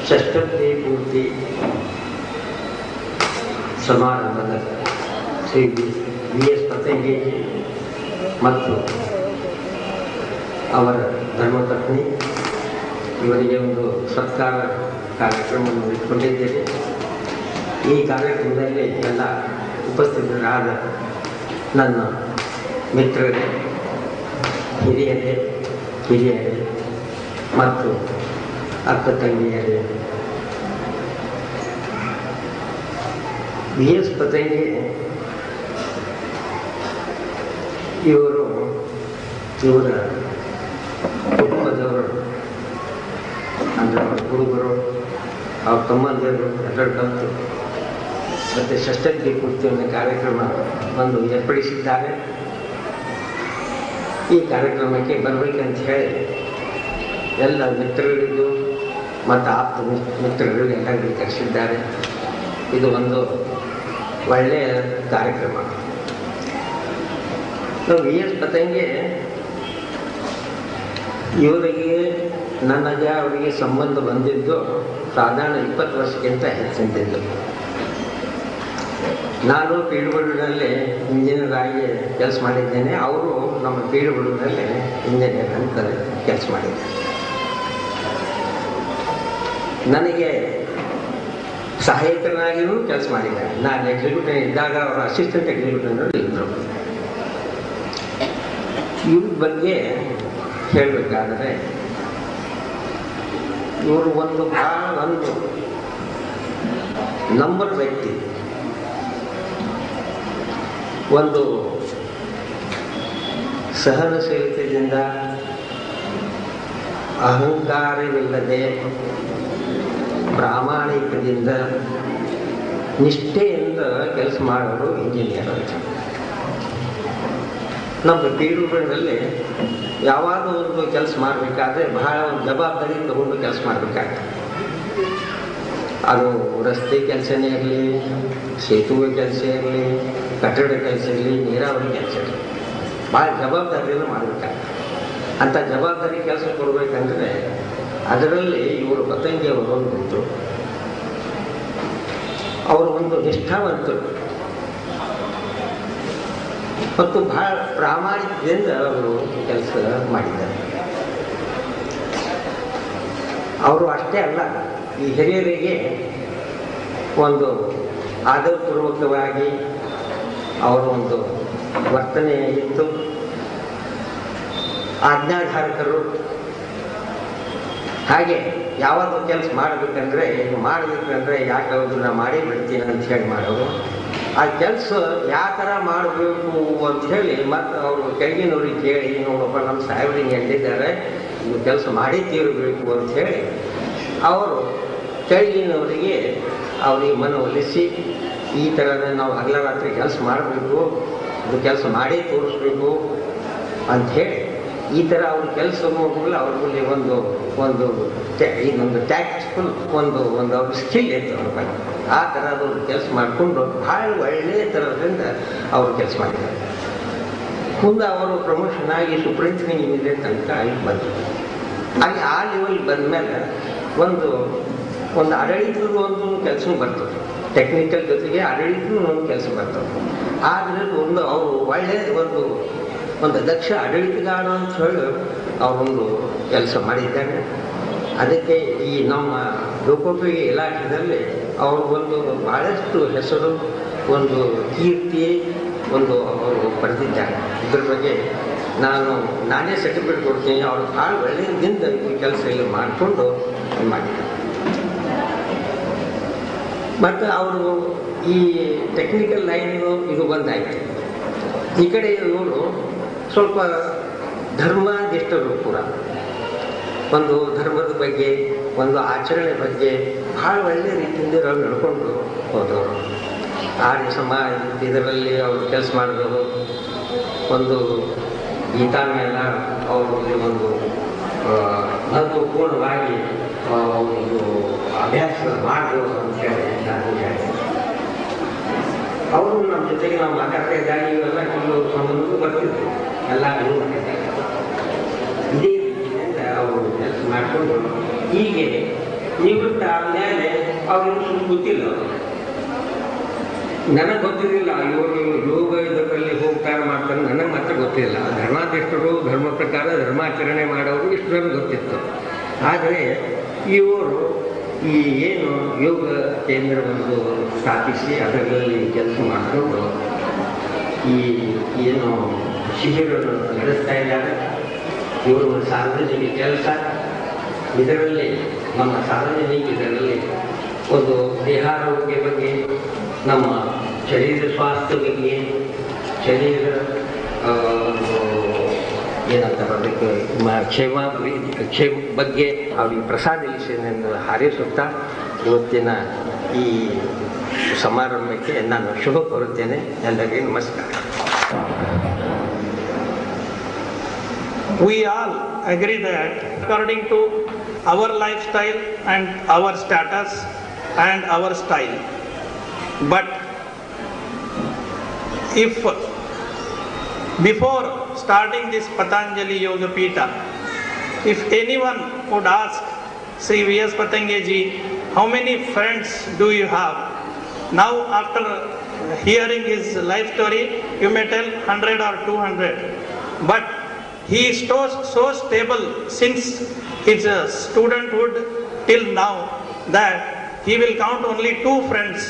ಷಷ್ಠಬ್ದಿ ಪೂರ್ತಿ ಸಮಾರಂಭದ ಶ್ರೀ ವಿ.ಎಸ್. ಪತಂಗೇಜಿ ಮತ್ತು ಅವರ ಧರ್ಮಪತ್ನಿ ಇವರಿಗೆ ಒಂದು ಸತ್ಕಾರ ಕಾರ್ಯಕ್ರಮವನ್ನು ಇಟ್ಕೊಂಡಿದ್ದೇವೆ. ಈ ಕಾರ್ಯಕ್ರಮದಲ್ಲಿ ಎಲ್ಲ ಉಪಸ್ಥಿತರಾದ ನನ್ನ ಮಿತ್ರರೇ, ಹಿರಿಯರೇ ಮತ್ತು ಅಕ್ಕ ತಂಗಿಯರೇ, ವಿ.ಎಸ್. ಪತಂಗಿ ಇವರ ಕುಟುಂಬದವರು ಅಂದರೆ ಅವರ ಹುಡುಗರು, ಅವ್ರ ತಮ್ಮಂದಿರು ಎಲ್ಲರೂ ಕಲಿತು ಮತ್ತು ಷಷ್ಠಬ್ದಿ ಪೂರ್ತಿಯ ಕಾರ್ಯಕ್ರಮ ಒಂದು ಏರ್ಪಡಿಸಿದ್ದಾರೆ. ಈ ಕಾರ್ಯಕ್ರಮಕ್ಕೆ ಬರಬೇಕಂತ ಹೇಳಿ ಎಲ್ಲ ಮಿತ್ರರಿಗೂ ಮತ್ತು ಆಪ್ತ ಮಿತ್ರರಿಗೂ ಎಲ್ಲರಿಗೂ ಕರೆಸಿದ್ದಾರೆ. ಇದು ಒಂದು ಒಳ್ಳೆಯ ಕಾರ್ಯಕ್ರಮ. ವಿ.ಎಸ್. ಪತಂಗಿ ಇವರಿಗೆ ನನಗೆ ಅವರಿಗೆ ಸಂಬಂಧ ಬಂದಿದ್ದು ಸಾಧಾರಣ 20 ವರ್ಷಕ್ಕಿಂತ ಹೆಚ್ಚಿದ್ದು. ನಾನು ಪೀಡುಬಡಿನಲ್ಲಿ ಇಂಜಿನಿಯರ್ ಆಗಿ ಕೆಲಸ ಮಾಡಿದ್ದೇನೆ. ಅವರು ನಮ್ಮ ಪೀಡುಬಡಿನಲ್ಲಿ ಇಂಜಿನಿಯರ್ ಅಂತ ಕೆಲಸ ಮಾಡಿದ್ದಾರೆ. ನನಗೆ ಸಹಾಯಕನಾಗಿಯೂ ಕೆಲಸ ಮಾಡಿದ್ದಾರೆ. ನಾನು ಎಕ್ಸಿಕ್ಯೂಟಿವ್ ಇದ್ದಾಗ ಅವರ ಅಸಿಸ್ಟೆಂಟ್ ಎಕ್ಸಿಕ್ಯೂಟಿವ್ ಇದ್ದರು. ಇವ್ರ ಬಗ್ಗೆ ಹೇಳಬೇಕಾದ್ರೆ ಇವರು ಒಂದು ನಂಬರ್ ವ್ಯಕ್ತಿ, ಒಂದು ಸಹನಶೀಲತೆಯಿಂದ, ಅಹಂಕಾರವಿಲ್ಲದೆ, ಪ್ರಾಮಾಣಿಕದಿಂದ, ನಿಷ್ಠೆಯಿಂದ ಕೆಲಸ ಮಾಡೋರು ಇಂಜಿನಿಯರ್ ಅಂತ. ನಮ್ಮ ಪೀಡುಗಳಲ್ಲಿ ಯಾವಾಗ ಒಂದು ಕೆಲಸ ಮಾಡಬೇಕಾದ್ರೆ ಬಹಳ ಒಂದು ಜವಾಬ್ದಾರಿ ತಗೊಂಡು ಕೆಲಸ ಮಾಡಬೇಕಾಗ್ತದೆ. ಅದು ರಸ್ತೆ ಕೆಲಸನೇ ಇರಲಿ, ಸೇತುವೆ ಕೆಲಸ ಇರಲಿ, ಕಟ್ಟಡ ಕೆಲಸ ಇರಲಿ, ನೀರಾವರಿ ಕೆಲಸ ಇರಲಿ, ಭಾಳ ಜವಾಬ್ದಾರಿಯನ್ನು ಮಾಡಬೇಕಾಗ್ತದೆ. ಅಂಥ ಜವಾಬ್ದಾರಿ ಕೆಲಸ ಕೊಡಬೇಕಂದ್ರೆ ಅದರಲ್ಲಿ ಇವರು ಪತಂಗಿಯವರು ಒಂದು ಇದ್ದರು. ಅವರು ಒಂದು ನಿಷ್ಠಾವಂತರು ಮತ್ತು ಬಹಳ ಪ್ರಾಮಾಣಿಕದಿಂದ ಅವರು ಕೆಲಸ ಮಾಡಿದ್ದಾರೆ. ಅವರು ಅಷ್ಟೇ ಅಲ್ಲ, ಈ ಹಿರಿಯರಿಗೆ ಒಂದು ಆದರಪೂರ್ವಕವಾಗಿ ಅವರ ಒಂದು ವರ್ತನೆ ಇತ್ತು. ಆಜ್ಞಾಧಾರಕರು. ಹಾಗೆ ಯಾವುದು ಕೆಲಸ ಮಾಡಬೇಕಂದ್ರೆ ಯಾಕೆ ಹೌದು ನಾ ಮಾಡೇ ಬಿಡ್ತೀನಿ ಅಂತ ಹೇಳಿ ಮಾಡೋರು. ಆ ಕೆಲಸ ಯಾವ ಥರ ಮಾಡಬೇಕು ಅಂತ ಹೇಳಿ ಮತ್ತು ಅವರು ಕೆಳಗಿನವ್ರಿಗೆ ಕೇಳಿ, ನೋಡಪ್ಪ ನಮ್ಮ ಸಾಹೇಬ್ರಿಗೆ ಎಲ್ಲಿದ್ದಾರೆ, ಇದು ಕೆಲಸ ಮಾಡೇ ತೀರಬೇಕು ಅಂತ ಹೇಳಿ ಅವರು ಕೆಳಗಿನವರಿಗೆ ಅವರಿಗೆ ಮನವೊಲಿಸಿ, ಈ ಥರದ ನಾವು ಹಗಲ ರಾತ್ರಿ ಕೆಲಸ ಮಾಡಬೇಕು, ಇದು ಕೆಲಸ ಮಾಡೇ ತೋರಿಸ್ಬೇಕು ಅಂಥೇಳಿ ಈ ಥರ ಅವ್ರ ಕೆಲಸ ನೋಡಿಲ್ಲ. ಅವ್ರ ಬಳಿ ಇದೊಂದು ಟ್ಯಾಕ್ಟ್ಫುಲ್ ಒಂದು ಅವ್ರ ಸ್ಕಿಲ್ ಇತ್ತು ಅವ್ರ ಬಗ್ಗೆ. ಆ ಥರದವ್ರು ಕೆಲಸ ಮಾಡಿಕೊಂಡು ಭಾಳ ಒಳ್ಳೆಯ ಥರದಿಂದ ಅವರು ಕೆಲಸ ಮಾಡಿದ್ದಾರೆ. ಮುಂದೆ ಅವರು ಪ್ರಮೋಷನ್ ಆಗಿ ಸುಪ್ರೀಂಟೆಂಡೆಂಟ್ ಇಂಜಿನಿಯರ್ ತನಕ ಇಲ್ಲಿ ಬಂದರು. ಹಾಗೆ ಆ ಲೆವೆಲ್ ಬಂದಮೇಲೆ ಒಂದು ಆಡಳಿತದ ಒಂದು ಕೆಲಸ ಬರ್ತದೆ, ಟೆಕ್ನಿಕಲ್ ಜೊತೆಗೆ ಆಡಳಿತದ ಒಂದು ಕೆಲಸ ಬರ್ತದೆ. ಆದರೆ ಅವರು ಒಳ್ಳೆಯ ಒಂದು ದಕ್ಷ ಆಡಳಿತಗಾರ ಅಂತ ಹೇಳಿ ಅವರೊಂದು ಕೆಲಸ ಮಾಡಿದ್ದಾರೆ. ಅದಕ್ಕೆ ಈ ನಮ್ಮ ಲೋಕೋಪಯೋಗಿ ಇಲಾಖೆಯಲ್ಲಿ ಅವರು ಭಾಳಷ್ಟು ಹೆಸರು, ಒಂದು ಕೀರ್ತಿ ಅವರು ಪಡೆದಿದ್ದಾರೆ. ಇದ್ರ ಬಗ್ಗೆ ನಾನೇ ಸರ್ಟಿಫಿಕೇಟ್ ಕೊಡ್ತೀನಿ. ಅವರು ಭಾಳ ಒಳ್ಳೆಯದಿಂದ ಈ ಕೆಲಸ ಇಲ್ಲಿ ಮಾಡಿಕೊಂಡು ಮಾಡಿದ್ದಾರೆ. ಮತ್ತು ಅವರು ಈ ಟೆಕ್ನಿಕಲ್ ಲೈನು ಇದು ಬಂದಾಯಿತು. ಈ ಕಡೆ ಇವರು ಸ್ವಲ್ಪ ಧರ್ಮನಿಷ್ಠರು ಕೂಡ. ಒಂದು ಧರ್ಮದ ಬಗ್ಗೆ, ಒಂದು ಆಚರಣೆ ಬಗ್ಗೆ ಭಾಳ ಒಳ್ಳೆಯ ರೀತಿಯಿಂದ ಅವ್ರು ನಡ್ಕೊಂಡು ಹೋದವರು. ಆರ್ಯ ಸಮಾಜ ಇದರಲ್ಲಿ ಅವರು ಕೆಲಸ ಮಾಡಿದವರು. ಒಂದು ಗೀತಾ ಮೇಲೆ ಅವರಲ್ಲಿ ಒಂದು ಮಹತ್ವಪೂರ್ಣವಾಗಿ ಒಂದು ಅಭ್ಯಾಸ ಮಾಡಿದವರು ಅಂತ ಹೇಳಿ ನಾನು ಹೇಳ್ತೀನಿ. ಅವರು ನಮ್ಮ ಜೊತೆಗೆ ನಾವು ಮಾತಾಡ್ತಾ ಇದ್ದಾಗ ಇವೆಲ್ಲ ಕೆಲವು ಸಂಬಂಧಗಳು ಬರ್ತಿದ್ರು. ಎಲ್ಲ ಇದೇ ರೀತಿಯಿಂದ ಅವರು ಕೆಲಸ ಮಾಡಿಕೊಂಡು ಹೀಗೆ ನಿವೃತ್ತ ಆದಮೇಲೆ ಅವ್ರಿಗೆ ಸುಮ್ಮನೆ ಗೊತ್ತಿಲ್ಲ. ನನಗೆ ಗೊತ್ತಿರಲಿಲ್ಲ ಇವರು ಯೋಗ ಇದರಲ್ಲಿ ಹೋಗ್ತಾರೆ ಮಾಡ್ತಾರೆ, ನನಗೆ ಮಾತ್ರ ಗೊತ್ತಿಲ್ಲ. ಧರ್ಮಾಧ್ಯಕ್ಷರು ಧರ್ಮ ಪ್ರಕಾರ ಧರ್ಮಾಚರಣೆ ಮಾಡೋರು ಇಷ್ಟು ನನಗೆ ಗೊತ್ತಿತ್ತು. ಆದರೆ ಇವರು ಈ ಏನು ಯೋಗ ಕೇಂದ್ರವನ್ನು ಸ್ಥಾಪಿಸಿ ಅದರಲ್ಲಿ ಕೆಲಸ ಮಾಡಿಕೊಂಡು ಈ ಏನು ಶಿಬಿರವನ್ನು ನಡೆಸ್ತಾ ಇದ್ದಾರೆ. ಇವರು ಸಾರ್ವಜನಿಕ ಕೆಲಸ, ಇದರಲ್ಲಿ ನಮ್ಮ ಸಾರ್ವಜನಿಕ ಇದರಲ್ಲಿ ಒಂದು ದೇಹಾರೋಗ್ಯ ಬಗ್ಗೆ, ನಮ್ಮ ಶರೀರ ಸ್ವಾಸ್ಥ್ಯ ಬಗ್ಗೆ, ಶರೀರ ಏನಂತಾರೆ ಅದಕ್ಕೆ ಕ್ಷೇಮ ಬಗ್ಗೆ ಅವ್ರಿಗೆ ಪ್ರಸಾದಿಸಲೆಂದು ಹಾರೈಸುತ್ತಾ ಇವತ್ತಿನ ಈ ಸಮಾರಂಭಕ್ಕೆ ನಾನು ಶುಭ ಕೋರುತ್ತೇನೆ. ಎಲ್ಲರಿಗೂ ನಮಸ್ಕಾರ. We all agree that according to our lifestyle and our status and our style. But if before starting this Patanjali Yoga Pita, if anyone would ask Sri V.S. Patanjali, how many friends do you have? Now after hearing his life story, you may tell 100 or 200. But he is so stable since his studenthood till now that he will count only 2 friends,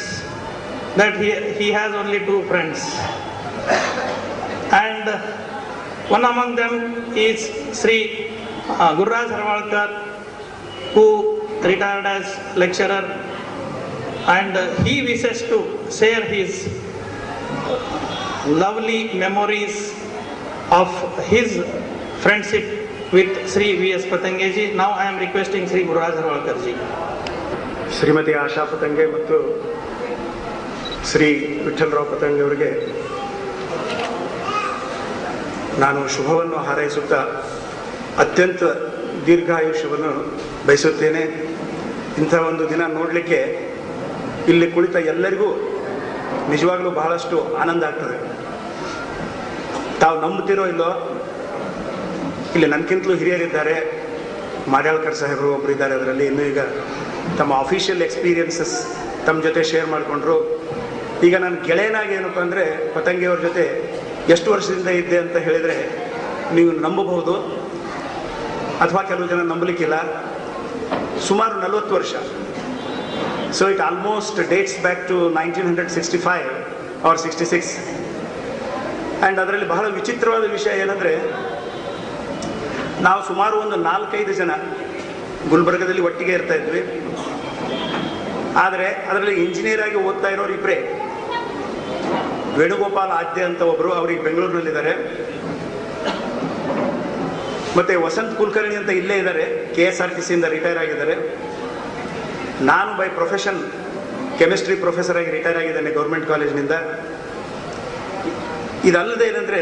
that he has only 2 friends. And one among them is Sri Gururaj Harwalkar, who retired as lecturer, and he wishes to share his lovely memories of his friendship with Sri V.S. Patanjali. Now I am requesting Sri Gururaj Harwalkar ji. Shrimati ಆಶಾ ಪತಂಗೆ ಮತ್ತು ಶ್ರೀ ವಿಠಲರಾವ್ ಪತಂಗೆ ಅವರಿಗೆ ನಾನು ಶುಭವನ್ನು ಹಾರೈಸುತ್ತಾ ಅತ್ಯಂತ ದೀರ್ಘಾಯುಷ್ಯವನ್ನು ಬಯಸುತ್ತೇನೆ. ಇಂಥ ಒಂದು ದಿನ ನೋಡಲಿಕ್ಕೆ ಇಲ್ಲಿ ಕುಳಿತ ಎಲ್ಲರಿಗೂ ನಿಜವಾಗಲೂ ಬಹಳಷ್ಟು ಆನಂದ ಆಗ್ತದೆ. ತಾವು ನಂಬುತ್ತೀರೋ ಇಲ್ಲೋ, ಇಲ್ಲಿ ನನಗಿಂತಲೂ ಹಿರಿಯರಿದ್ದಾರೆ, ಮಾಡ್ಯಾಳ್ಕರ್ ಸಾಹೇಬರು ಒಬ್ಬರು ಇದ್ದಾರೆ. ಅದರಲ್ಲಿ ಇನ್ನೂ ಈಗ ತಮ್ಮ ಅಫಿಷಿಯಲ್ ಎಕ್ಸ್ಪೀರಿಯನ್ಸಸ್ ತಮ್ಮ ಜೊತೆ ಶೇರ್ ಮಾಡಿಕೊಂಡ್ರು. ಈಗ ನನ್ನ ಗೆಳೆಯನಾಗಿ ಏನಪ್ಪ ಅಂದರೆ ಪತಂಗಿಯವ್ರ ಜೊತೆ ಎಷ್ಟು ವರ್ಷದಿಂದ ಇದ್ದೆ ಅಂತ ಹೇಳಿದರೆ ನೀವು ನಂಬಬಹುದು, ಅಥವಾ ಕೆಲವು ಜನ ನಂಬಲಿಕ್ಕಿಲ್ಲ. ಸುಮಾರು 40 ವರ್ಷ. So it almost dates back to 1965 or 66. And ಅದರಲ್ಲಿ ಬಹಳ ವಿಚಿತ್ರವಾದ ವಿಷಯ ಏನಂದರೆ, ನಾವು ಸುಮಾರು ಒಂದು 4-5 ಜನ ಗುಲ್ಬರ್ಗದಲ್ಲಿ ಒಟ್ಟಿಗೆ ಇರ್ತಾ ಇದ್ವಿ. ಆದರೆ ಅದರಲ್ಲಿ ಇಂಜಿನಿಯರ್ ಆಗಿ ಓದ್ತಾ ಇರೋರು ಇಬ್ಬರೇ. ವೇಣುಗೋಪಾಲ್ ಆದ್ಯ ಅಂತ ಒಬ್ಬರು, ಅವ್ರಿಗೆ ಬೆಂಗಳೂರಿನಲ್ಲಿದ್ದಾರೆ. ಮತ್ತು ವಸಂತ್ ಕುಲಕರ್ಣಿ ಅಂತ ಇಲ್ಲೇ ಇದ್ದಾರೆ, KSRTCಯಿಂದ ರಿಟೈರ್ ಆಗಿದ್ದಾರೆ. ನಾನು ಬೈ ಪ್ರೊಫೆಷನ್ ಕೆಮಿಸ್ಟ್ರಿ ಪ್ರೊಫೆಸರ್ ಆಗಿ ರಿಟೈರ್ ಆಗಿದ್ದೇನೆ ಗೌರ್ಮೆಂಟ್ ಕಾಲೇಜಿನಿಂದ. ಇದಲ್ಲದೆ ಏನಂದರೆ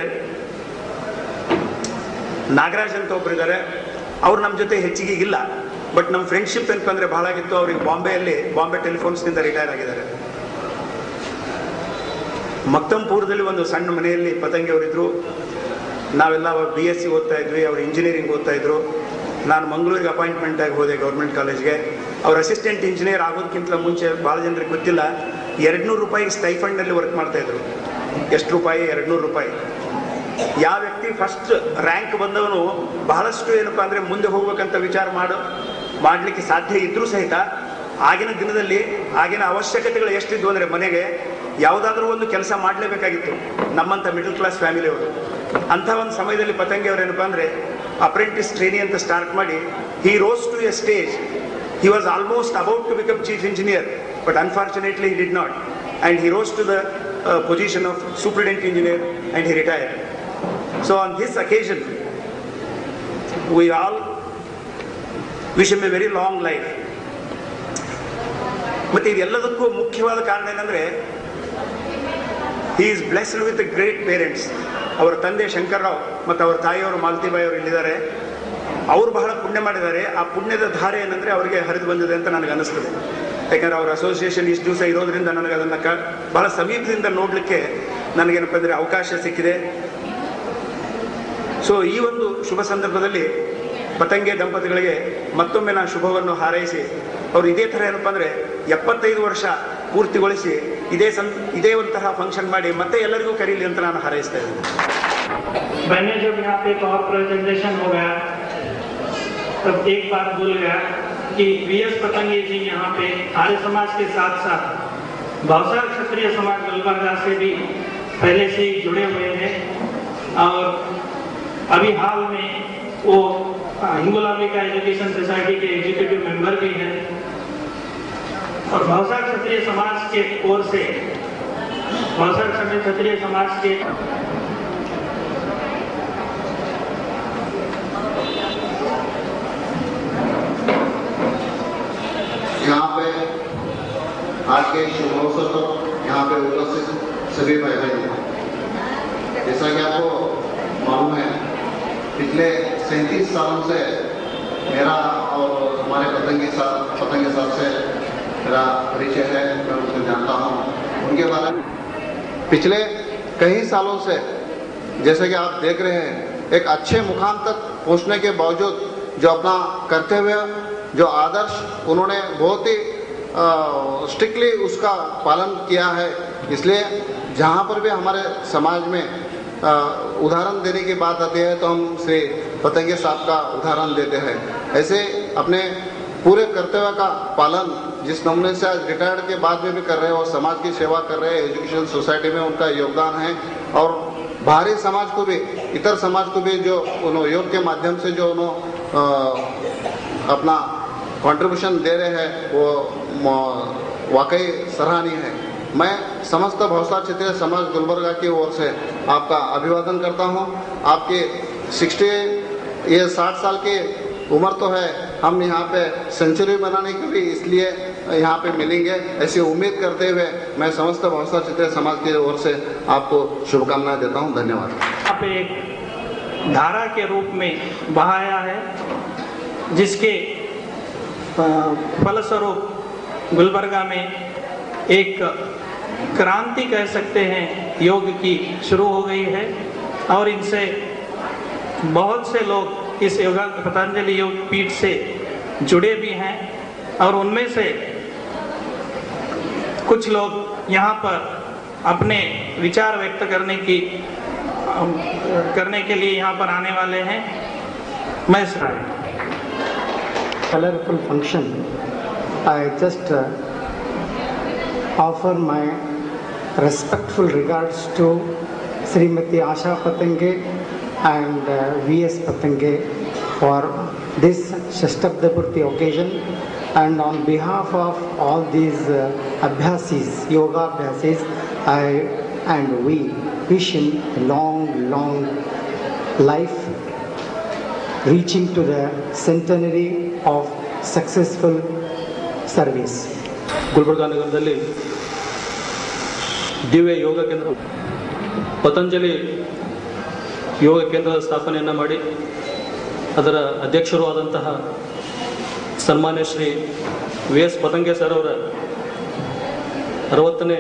ನಾಗರಾಜ್ ಅಂತ ಒಬ್ಬರಿದ್ದಾರೆ, ಅವ್ರು ನಮ್ಮ ಜೊತೆ ಹೆಚ್ಚಿಗೆ ಇಲ್ಲ. ಬಟ್ ನಮ್ಮ ಫ್ರೆಂಡ್ಶಿಪ್ ಏನಂದರೆ ಬಹಳ ಆಗಿತ್ತು. ಅವ್ರಿಗೆ ಬಾಂಬೆ ಟೆಲಿಫೋನ್ಸ್ನಿಂದ ರಿಟೈರ್ ಆಗಿದ್ದಾರೆ. ಮಕ್ತಂಪುರದಲ್ಲಿ ಒಂದು ಸಣ್ಣ ಮನೆಯಲ್ಲಿ ಪತಂಗಿ ಅವರಿದ್ದರು. ನಾವೆಲ್ಲ BSc ಓದ್ತಾ ಇದ್ವಿ, ಅವರು ಇಂಜಿನಿಯರಿಂಗ್ ಓದ್ತಾ ಇದ್ರು. ನಾನು ಮಂಗಳೂರಿಗೆ ಅಪಾಯಿಂಟ್ಮೆಂಟ್ ಆಗಿ ಹೋದೆ ಗೌರ್ಮೆಂಟ್ ಕಾಲೇಜ್ಗೆ. ಅವ್ರ ಅಸಿಸ್ಟೆಂಟ್ ಇಂಜಿನಿಯರ್ ಆಗೋದಕ್ಕಿಂತ ಮುಂಚೆ ಭಾಳ ಜನರಿಗೆ ಗೊತ್ತಿಲ್ಲ, 200 ರೂಪಾಯಿ ಸ್ಟೈಫಂಡ್ನಲ್ಲಿ ವರ್ಕ್ ಮಾಡ್ತಾಯಿದ್ರು. ಎಷ್ಟು ರೂಪಾಯಿ? 200 ರೂಪಾಯಿ. ಯಾವ ವ್ಯಕ್ತಿ ಫಸ್ಟ್ ರ್ಯಾಂಕ್ ಬಂದವನು ಬಹಳಷ್ಟು ಏನಪ್ಪ ಅಂದರೆ ಮುಂದೆ ಹೋಗ್ಬೇಕಂತ ವಿಚಾರ ಮಾಡಲಿಕ್ಕೆ ಸಾಧ್ಯ ಇದ್ರೂ ಸಹಿತ ಆಗಿನ ದಿನದಲ್ಲಿ ಆಗಿನ ಅವಶ್ಯಕತೆಗಳು ಎಷ್ಟಿದ್ವು ಅಂದರೆ ಮನೆಗೆ ಯಾವುದಾದ್ರೂ ಒಂದು ಕೆಲಸ ಮಾಡಲೇಬೇಕಾಗಿತ್ತು ನಮ್ಮಂಥ ಮಿಡಲ್ ಕ್ಲಾಸ್ ಫ್ಯಾಮಿಲಿಯವರು. ಅಂಥ ಒಂದು ಸಮಯದಲ್ಲಿ ಪತಂಗಿ ಅವರು ಏನಪ್ಪ ಅಂದರೆ ಅಪ್ರೆಂಟಿಸ್ ಟ್ರೈನಿ ಅಂತ ಸ್ಟಾರ್ಟ್ ಮಾಡಿ he rose to a stage. He was almost about to become chief engineer, but unfortunately he did not, and he rose to the position of superintendent engineer, and he retired. So on this occasion we all wish him a very long life. ಮತ್ತೆ ಇದೆಲ್ಲದಕ್ಕೂ ಮುಖ್ಯವಾದ ಕಾರಣ ಏನಂದರೆ he is blessed with a great parents. ಅವರ ತಂದೆ ಶಂಕರ್ರಾವ್ ಮತ್ತು ಅವರ ತಾಯಿಯವರು ಮಾಲತಿಬಾಯಿ ಅವರು ಇಲ್ಲಿದ್ದಾರೆ. ಅವರು ಬಹಳ ಪುಣ್ಯ ಮಾಡಿದ್ದಾರೆ. ಆ ಪುಣ್ಯದ ಧಾರೆ ಏನಂದರೆ ಅವರಿಗೆ ಹರಿದು ಬಂದಿದೆ ಅಂತ ನನಗೆ ಅನ್ನಿಸ್ತದೆ. ಯಾಕಂದರೆ ಅವರ ಅಸೋಸಿಯೇಷನ್ ಇಷ್ಟು ದಿವಸ ಇರೋದ್ರಿಂದ ನನಗೆ ಅದನ್ನು ಬಹಳ ಸಮೀಪದಿಂದ ನೋಡಲಿಕ್ಕೆ ನನಗೇನಪ್ಪ ಅಂದರೆ ಅವಕಾಶ ಸಿಕ್ಕಿದೆ. ಸೊ ಈ ಒಂದು ಶುಭ ಸಂದರ್ಭದಲ್ಲಿ ಪತಂಗೆ ದಂಪತಿಗಳಿಗೆ ಮತ್ತೊಮ್ಮೆ ನಾನು ಶುಭವನ್ನು ಹಾರೈಸಿ ಅವರು ಇದೇ ಥರ ಏನಪ್ಪ ಅಂದರೆ 75 ವರ್ಷ ಪೂರ್ತಿಗೊಳಿಸಿ ಇದೇ ಒಂತಹ ಫಂಕ್ಷನ್ ಮಾಡಿ ಮತ್ತೆ ಎಲ್ಲರಿಗೂ ಕರೀಲಿ ಅಂತ ನಾನು ಹಾರೈಸ್ತಾ ಇದ್ದೀನಿ. मैंने जब यहाँ पे पावर प्रेजेंटेशन हो गया तब एक बात भूल गया कि वीएस पतंगे जी यहाँ पे आर्य समाज के साथ साथ भावसार क्षत्रिय समाज गुलबर्गा से भी पहले से ही जुड़े हुए हैं और अभी हाल में वो हिंगोलाविका एजुकेशन सोसाइटी के एग्जीक्यूटिव मेंबर भी हैं और भावसार क्षत्रिय समाज के ओर से भावसार क्षत्रिय समाज के यहाँ पे आज के शुभ अवसर पर यहाँ पे उपस्थित सभी भाई बहन, जैसा कि आपको मालूम है पिछले 37 सालों से मेरा और हमारे पतंगे साहब से मेरा परिचय है, मैं उनको जानता हूँ। उनके बारे में पिछले कई सालों से जैसे कि आप देख रहे हैं एक अच्छे मुकाम तक पहुँचने के बावजूद जो अपना कर्तव्य जो आदर्श उन्होंने बहुत ही स्ट्रिक्टली उसका पालन किया है। इसलिए जहाँ पर भी हमारे समाज में उदाहरण देने की बात आती है तो हम श्री पतंगे साहब का उदाहरण देते हैं। ऐसे अपने पूरे कर्तव्य का पालन जिस नमूने से आज रिटायर्ड के बाद में भी कर रहे हैं और समाज की सेवा कर रहे हैं, एजुकेशन सोसाइटी में उनका योगदान है और बाहरी समाज को भी इतर समाज को भी जो उन्होंने योग के माध्यम से जो उन्होंने अपना कंट्रीब्यूशन दे रहे हैं वो वाकई सराहनीय है। मैं समस्त भावसार क्षत्रिय समाज गुलबर्गा की ओर से आपका अभिवादन करता हूं। आपके 60 साल की उम्र तो है, हम यहाँ पे सेंचुरी बनाने के लिए इसलिए यहाँ पे मिलेंगे ऐसी उम्मीद करते हुए मैं समस्त भावसार क्षत्रिय समाज की ओर से आपको शुभकामनाएं देता हूँ। धन्यवाद। यहाँ पे एक धारा के रूप में बहाया है जिसके फलस्वरूप गुलबर्गा में एक क्रांति कह सकते हैं योग की शुरू हो गई है और इनसे बहुत से लोग इस योगा पतंजलि योग पीठ से जुड़े भी हैं और उनमें से कुछ लोग यहाँ पर अपने विचार व्यक्त करने के लिए यहाँ पर आने वाले हैं। मैं colorful function, I just offer my respectful regards to Srimati Asha Patange and V.S. Patange for this Shashtabdapurti occasion, and on behalf of all these Abhyasis, Yoga Abhyasis, I and we wish him a long life reaching to the centenary of successful service. Gulbarga ನಗರದಲ್ಲಿ ದಿವ್ಯ ಯೋಗ ಕೇಂದ್ರ ಪತಂಜಲಿ ಯೋಗ ಕೇಂದ್ರದ ಸ್ಥಾಪನೆಯನ್ನು ಮಾಡಿ ಅದರ ಅಧ್ಯಕ್ಷರು ಆದಂತಹ ಸನ್ಮಾನ್ಯ Shri V.S. Patange sir ಅವರ 60ನೇ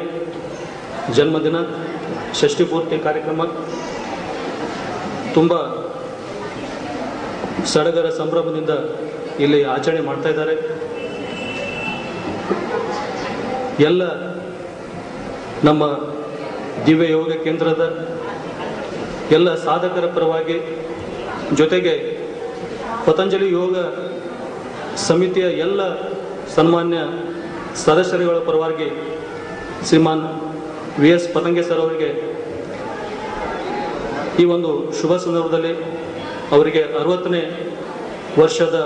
ಜನ್ಮದಿನ ಷಷ್ಠಿ ಪೂರ್ತಿ ಕಾರ್ಯಕ್ರಮ ತುಂಬ ಸಡಗರ ಸಂಭ್ರಮದಿಂದ ಇಲ್ಲಿ ಆಚರಣೆ ಮಾಡ್ತಾ ಇದ್ದಾರೆ. ಎಲ್ಲ ನಮ್ಮ ದಿವ್ಯ ಯೋಗ ಕೇಂದ್ರದ ಎಲ್ಲ ಸಾಧಕರ ಪರವಾಗಿ ಜೊತೆಗೆ ಪತಂಜಲಿ ಯೋಗ ಸಮಿತಿಯ ಎಲ್ಲ ಸನ್ಮಾನ್ಯ ಸದಸ್ಯರುಗಳ ಪರವಾಗಿ ಶ್ರೀಮಾನ್ V.S. ಪತಂಗೆ ಸರ್ ಅವರಿಗೆ ಈ ಒಂದು ಶುಭ ಸಂದರ್ಭದಲ್ಲಿ ಅವರಿಗೆ 60ನೇ ವರ್ಷದ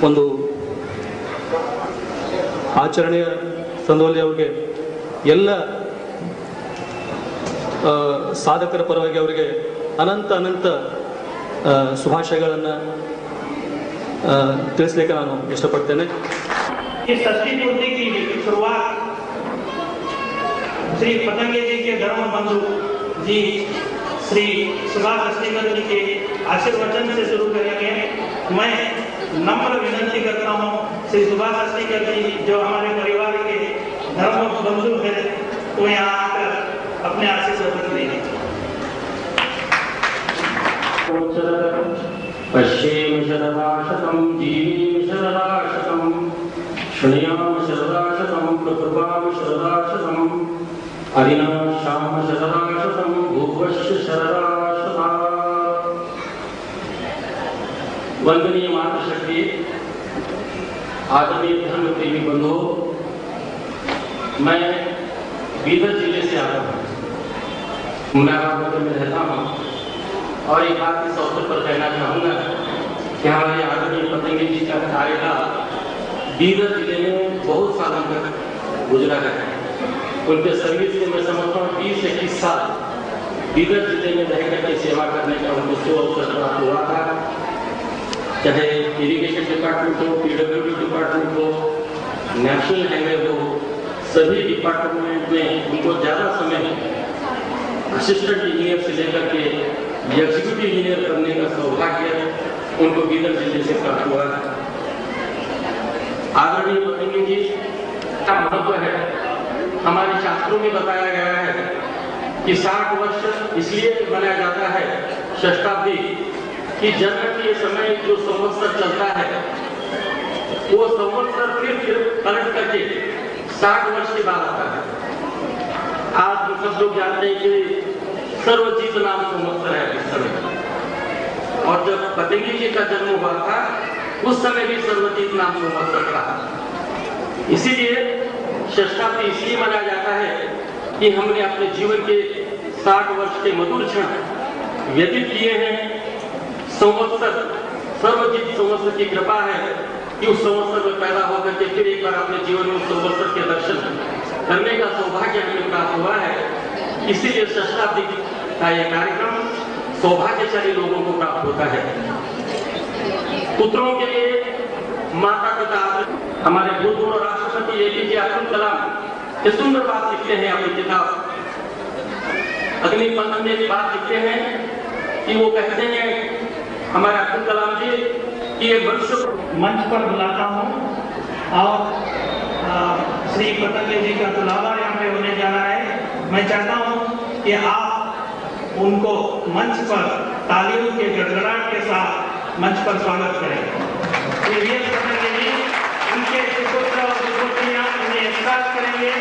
ಒಂದು ಆಚರಣೆಯ ಸಂದರ್ಭದಲ್ಲಿ ಅವರಿಗೆ ಎಲ್ಲ ಸಾಧಕರ ಪರವಾಗಿ ಅವರಿಗೆ ಅನಂತ ಶುಭಾಶಯಗಳನ್ನು ತಿಳಿಸಲಿಕ್ಕೆ ನಾನು ಇಷ್ಟಪಡ್ತೇನೆ. इस षष्ठी पूर्ति की शुरुआत श्री पतंगे जी के धर्म बंधु जी श्री सुभाष अस्तिकर जी के आशीर्वचन से शुरू करेंगे। मैं नम्र विनती करता हूँ श्री सुभाष अस्तिकर जी जो हमारे परिवार के धर्म बंधु हैं तो यहाँ आकर अपने आशीर्वाद देंगे। पश्येम शरदाशतं जीवेम शरदाशतं शृणुयाम शरदाशतं प्रकृपाम शरदाशतं अरिनाशाम शरदाशतं भूवश्च शरदाशता। वंदनीय मातृशक्ति, आदरणीय धर्म प्रेमी बंधु, मैं बीदर जिले से आता हूँ, मुनाबाद में रहता हूँ और एक बात इस अवसर पर कहना चाहूँगा कि हमारे आदरणीय पतंगे जी का कार्यकाल बीदर जिले में बहुत सालों तक गुजरा है। उनके सर्विस से मैं समझता हूँ 20-21 साल बीदर जिले में रह करके सेवा करने का उनको जो अवसर प्राप्त हुआ था, चाहे इरिगेशन डिपार्टमेंट हो, पीडब्ल्यूडी डिपार्टमेंट हो, नेशनल हाईवे हो, सभी डिपार्टमेंट में उनको ज़्यादा समय असिस्टेंट इंजीनियर से लेकर के एग्जीक्यूटिव इंजीनियर बनने का सौभाग्य उनको बीदर जिले से प्राप्त हुआ है। आदरणीय पतंगे जी का महत्व है, हमारे शास्त्रों में बताया गया है कि 60 वर्ष इसलिए मनाया जाता है षष्ठाब्दी कि जन्म के समय जो संवत्सर चलता है वो संवत्सर फिर पलट करके 60 वर्ष के बाद आता है। आज सब लोग जानते हैं कि सर्वजीत नाम संवत्सर है इस समय, और जब पतंगे जी का जन्म हुआ था उस समय भी सर्वजीत नाम संवत्सर था। इसीलिए षष्ठाब्दी इसलिए मनाया जाता है कि हमने अपने जीवन के 60 वर्ष के मधुर क्षण व्यतीत किए हैं। संवत्सर सर्वजीत संवत्सर की कृपा है कि उस संवत्सर में पैदा होकर के फिर एक बार अपने जीवन में उस संवत्सर के दर्शन करने का सौभाग्य हमें प्राप्त हुआ है। इसीलिए षष्ठाब्दी का यह कार्यक्रम सौभाग्यशाली लोगों को प्राप्त होता है। पुत्रों के लिए माता पिता, हमारे भूतपूर्व राष्ट्रपति APJ अब्दुल कलाम ये सुंदर बात लिखते हैं अपनी किताब अग्निपथ में एक बात लिखते हैं कि वो कहते हैं हमारे अब्दुल कलाम जी कि ये मनुष्य मंच पर बुलाता हूँ और श्री पतंगे जी का बुलावा यहाँ पे होने जा रहा है। मैं चाहता हूँ कि आप उनको मंच पर तालियों के गड़गड़ाहट के साथ मंच पर स्वागत करें। वीएस पतंगे जी उनके सुपुत्र और सुपुत्रियां उन्हें स्टार्ट करेंगे।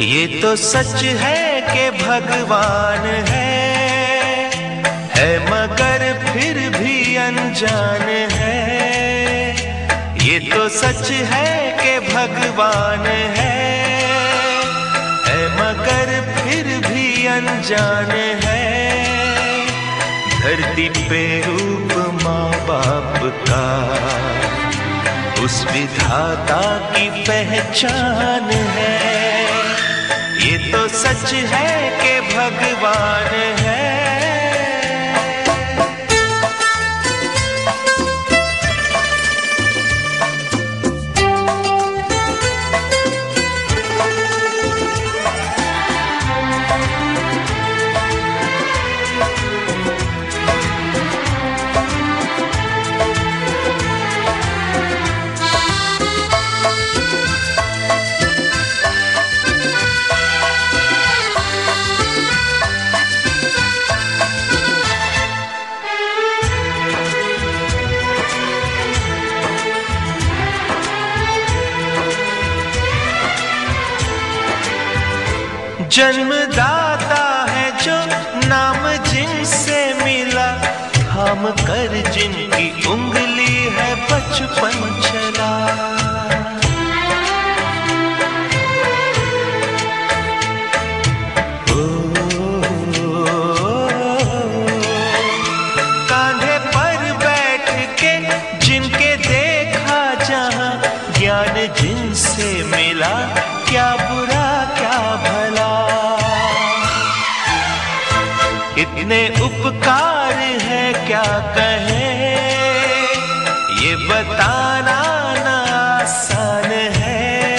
ये तो सच है कि भगवान है मगर फिर भी अनजान है। ये तो सच है कि भगवान है मगर फिर भी अनजान है। धरती पे रूप माँ बाप का उस विधाता की पहचान है। ये तो सच है कि भगवान है। जन्मदाता है जो नाम जिनसे मिला, थाम कर जिनकी उंगली है बचपन चला। कांधे पर बैठ के जिनके देखा जहां, ज्ञान जिनसे मिला, क्या बुरा क्या भला। इतने उपकार है क्या कहें, ये बताना ना आसान है।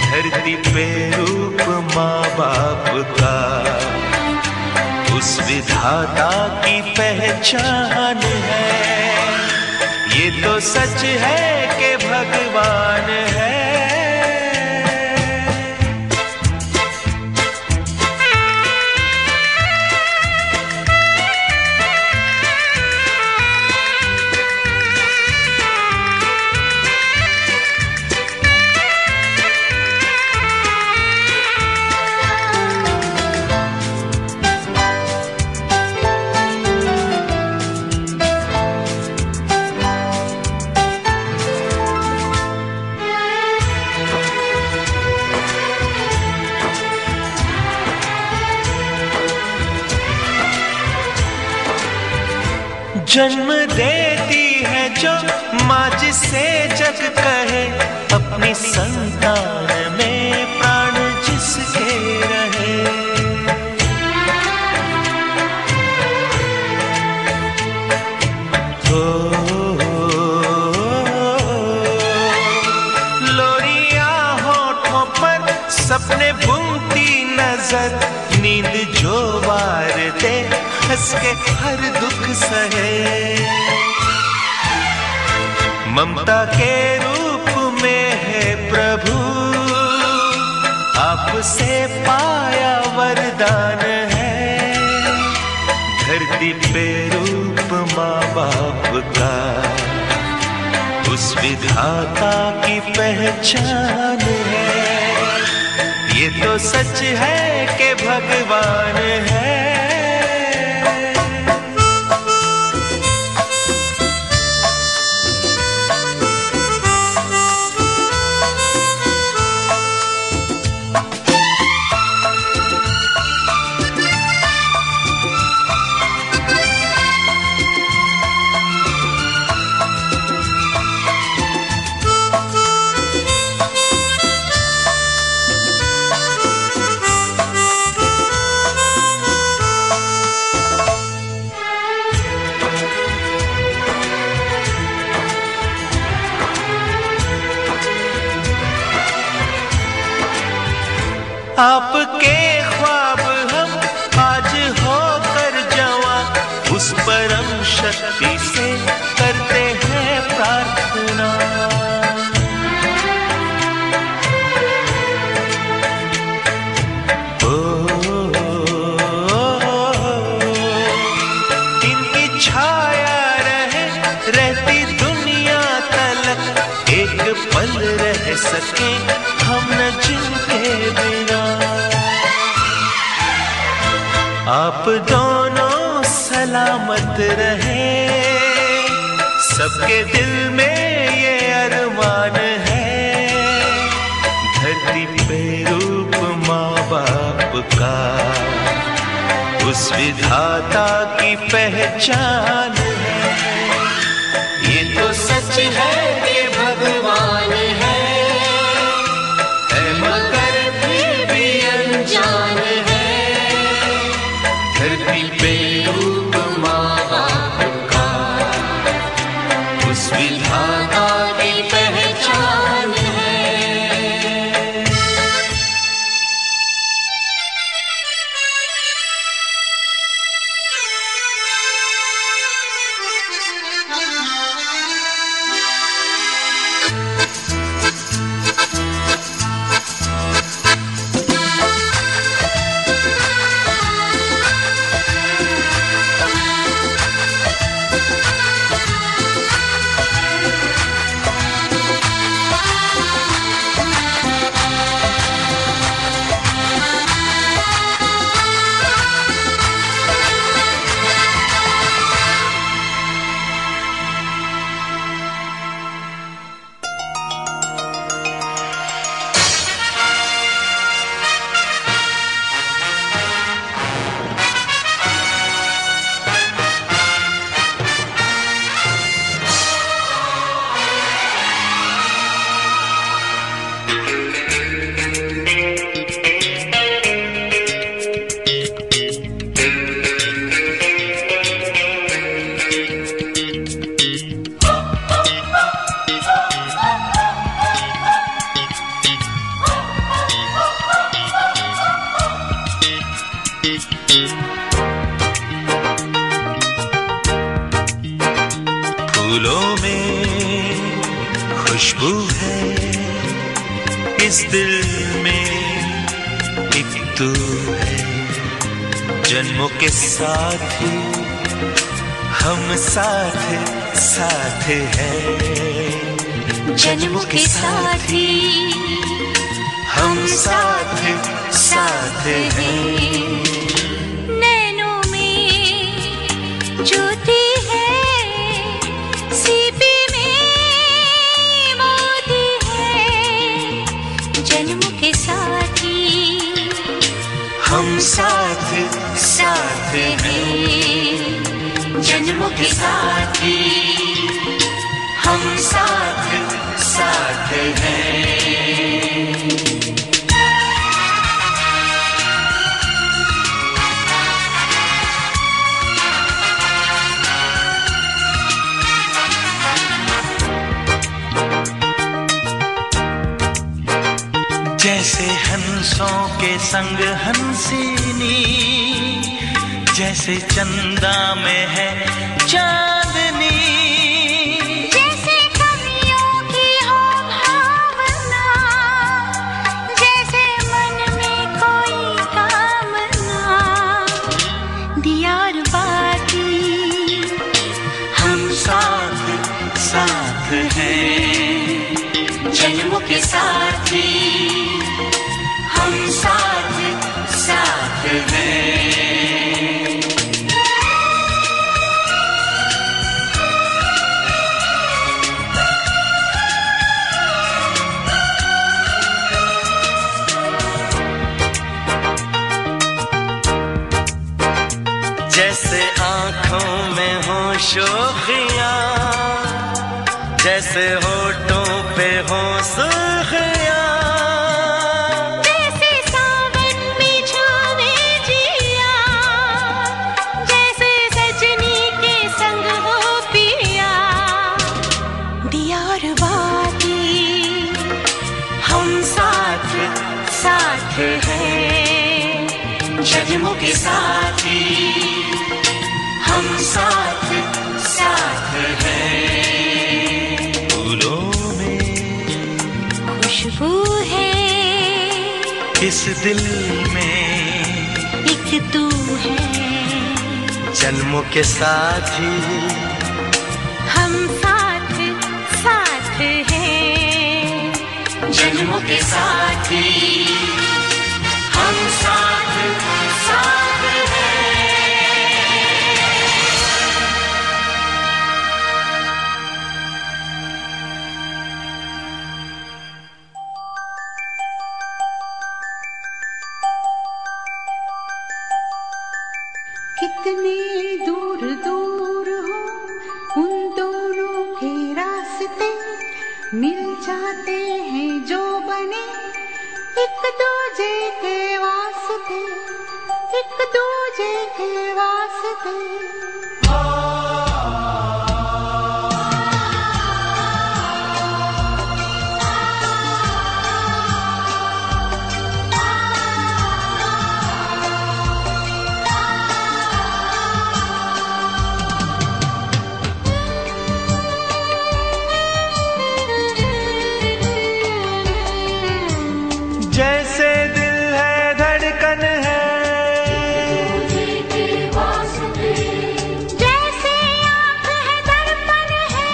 धरती पे रूप माँ बाप का उस विधाता की पहचान है। ये तो सच है कि भगवान है। जन्म देती है जो माँ जिसे जग कहे, अपनी संतान में प्राण जिसके रहे। लोरियां होठों पर सपने बुनती नजर, नींद जो वार दे हंस के हर दुख सहे। ममता के रूप में है प्रभु, आपसे पाया वरदान है। धरती पे रूप माँ बाप का उस विधाता की पहचान है। ये तो सच है कि भगवान है। आपके ख्वाब हम आज होकर जवां, उस परम शक्ति से करते हैं प्रार्थना। इनकी छाया रहे रहती दुनिया तलक, एक पल रह सके हम न जिनके बिना। आप दोनों सलामत रहे, सबके दिल में ये अरमान है, धरती पे रूप माँ बाप का उस विधाता की पहचान है। ये तो सच है कि भगवान है मगर फिर भी अनजान है, धरती पे रूप माँ बाप का उस विधाता की पहचान है। फूलों में खुशबू है, इस दिल में एक तू है, जन्मों के साथ ही हम साथ साथ हैं, जन्मों के साथ ही हम साथ साथ हैं। नैनों में ज्योति है, सीपी में मोती है, जन्मों के साथ ही हम साथ साथ हैं, जन्मों के साथ ही हम साथ साथ हैं। जैसे हंसों के संग हंसिनी, जैसे चंदा में है चांदनी, जैसे कवियों की हो भावना, जैसे मन में कोई कामना, दियार बाती हम साथ साथ हैं, जन्मों के साथ ही हम साथ साथ हैं। जैसे आँखों में हो शोखियाँ, जैसे होठों पे हो सुर्खियाँ, जैसे सावन में छावे जिया, जैसे सजनी के संग हो पिया, दियार बाती हम साथ साथ हैं, जन्मों के साथ ही हम साथ साथ हैं। फूलों में खुशबू है, इस दिल में एक तू है, जन्मों के साथ ही हम साथ साथ हैं, जन्मों के साथ ही हम साथ साथ हैं। कितने दूर दूर हो उन दोनों के रास्ते, मिल जाते हैं जो बने एक दूजे के वास्ते, एक दूजे के वास्ते। जैसे दिल है धड़कन है, जैसे आँख है दर्पण है,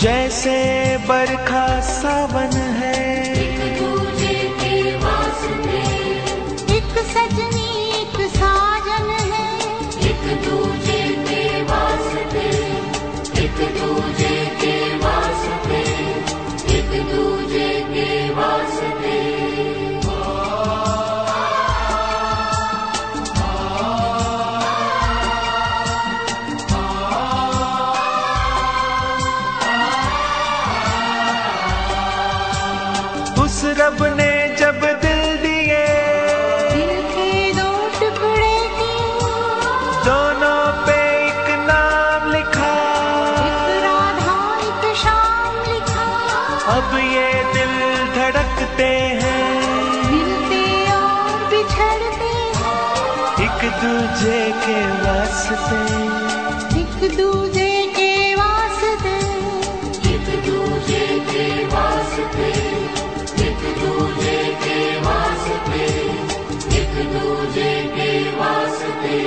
जैसे बरखा सावन है, एक सजनी एक साजन है, एक दूजे के वास्ते, एक दूजे के वास्ते, एक दूजे के वास्ते। उस रब ने जब दिल दिए, दिल के दो टुकड़े किए, दोनों पे एक नाम लिखा, एक राधा एक शाम लिखा। अब ये दिल धड़कते हैं, मिलते और बिछड़ते हैं, एक दूजे के वास्ते, एक दूजे के वास्ते, एक दूजे के वास्ते, एक दूजे के वास्ते, एक दूजे के वास्ते।